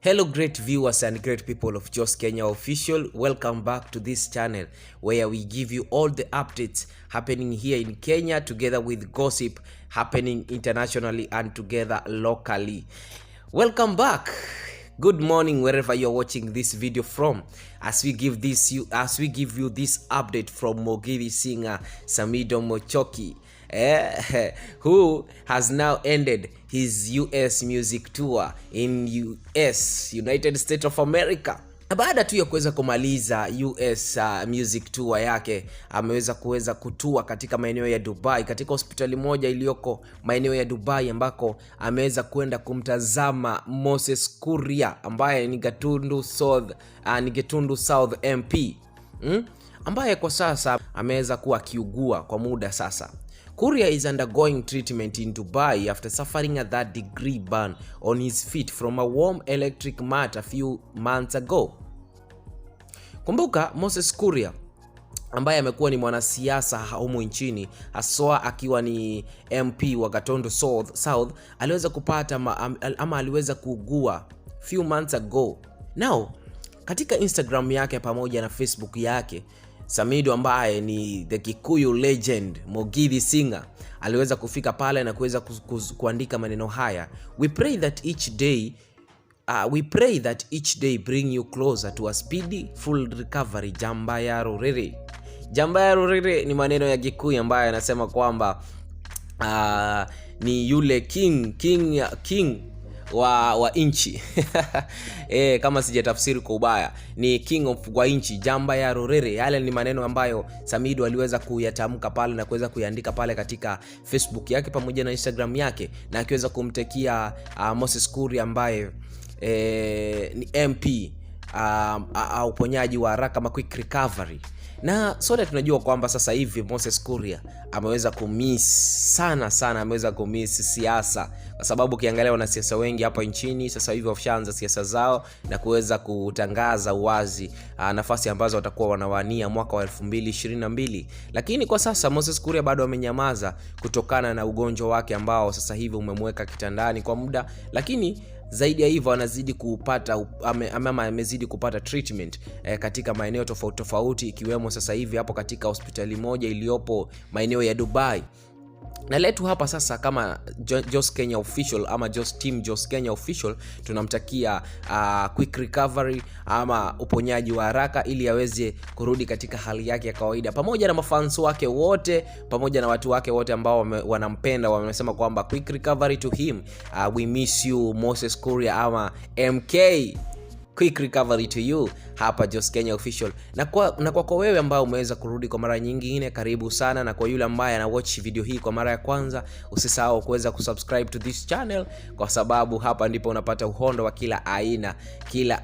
Hello great viewers and great people of Just Kenya Official. Welcome back to this channel where we give you all the updates happening here in Kenya together with gossip happening internationally and together locally. Welcome back. Good morning wherever you're watching this video from, as we give you this update from Mugithi singer Samidoh, who has now ended his US music tour in United States of America. Baada tu ya kuweza kumaliza US music tour yake, ameweza kutua katika maeneo ya Dubai, katika hospitali moja iliyoko maeneo ya Dubai, ambako ameweza kwenda kumtazama Kuria ambaye ni Gatundu South MP, ambaye kwa sasa ameweza kuwa akiugua kwa muda sasa. Kuria is undergoing treatment in Dubai after suffering a third-degree burn on his feet from a warm electric mat a few months ago. Kumbuka Kuria ambaye amekuwa ni mwanasiasa humu nchini, haswa akiwa ni MP wa Gatundu South, aliweza kupata aliweza kuugua few months ago. Now, katika Instagram yake pamoja na Facebook yake, Samidoh ambaye ni the Kikuyu legend Mugithi singer aliweza kufika pale na kuweza kuandika maneno haya: we pray that each day bring you closer to a speedy full recovery. Jamba ya rorere ni maneno ya Kikuyu ambaye anasema kwamba ni yule king wa inchi kama sijatafsiri kwa ubaya, ni king of wa inchi, jamba ya rorere. Yale ni maneno ambayo Samidoh aliweza kuyatamka pale na kuweza kuandika pale katika Facebook yake pamoja na Instagram yake, na akiweza kumtekia Kuria ambaye ni MP uponyaji wa haraka ma quick recovery. Na sote tunajua kwamba sasa hivi Kuria ameweza kumiss sana, ameweza kumiss siasa, kwa sababu ukiangalia wanasiasa wengi hapa nchini sasa hivi washaanza siasa zao na kuweza kutangaza uwazi nafasi ambazo watakuwa wanawania mwaka wa 2022. Lakini kwa sasa Kuria bado amenyamaza kutokana na ugonjwa wake ambao sasa hivi umemweka kitandani kwa muda, lakini zaidi ya hivyo anazidi kupata amezidi kupata treatment katika maeneo tofauti, ikiwemo sasa hivi hapo katika hospitali moja iliyopo maeneo ya Dubai. Na letu hapa sasa kama Just Kenya Official ama Team Just Kenya Official tunamtakia quick recovery ama uponyaji wa haraka, ili aweze kurudi katika hali yake ya kawaida, pamoja na mafans wake wote, pamoja na watu wake wote ambao wanampenda. Wamesema kwamba quick recovery to him, we miss you Kuria ama MK, quick recovery to you hapa Just Kenya Official. Na kwa wewe ambao umeweza kurudi kwa mara nyingine, karibu sana. Na kwa yule ambaye ana watch video hii kwa mara ya kwanza, usisahau kuweza kusubscribe to this channel, kwa sababu hapa ndipo unapata uhondo wa kila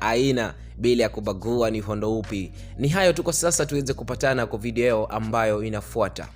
aina bila ya kubagua ni uhondo upi. Ni hayo tu kwa sasa, tuweze kupatana kwa video ambayo inafuata.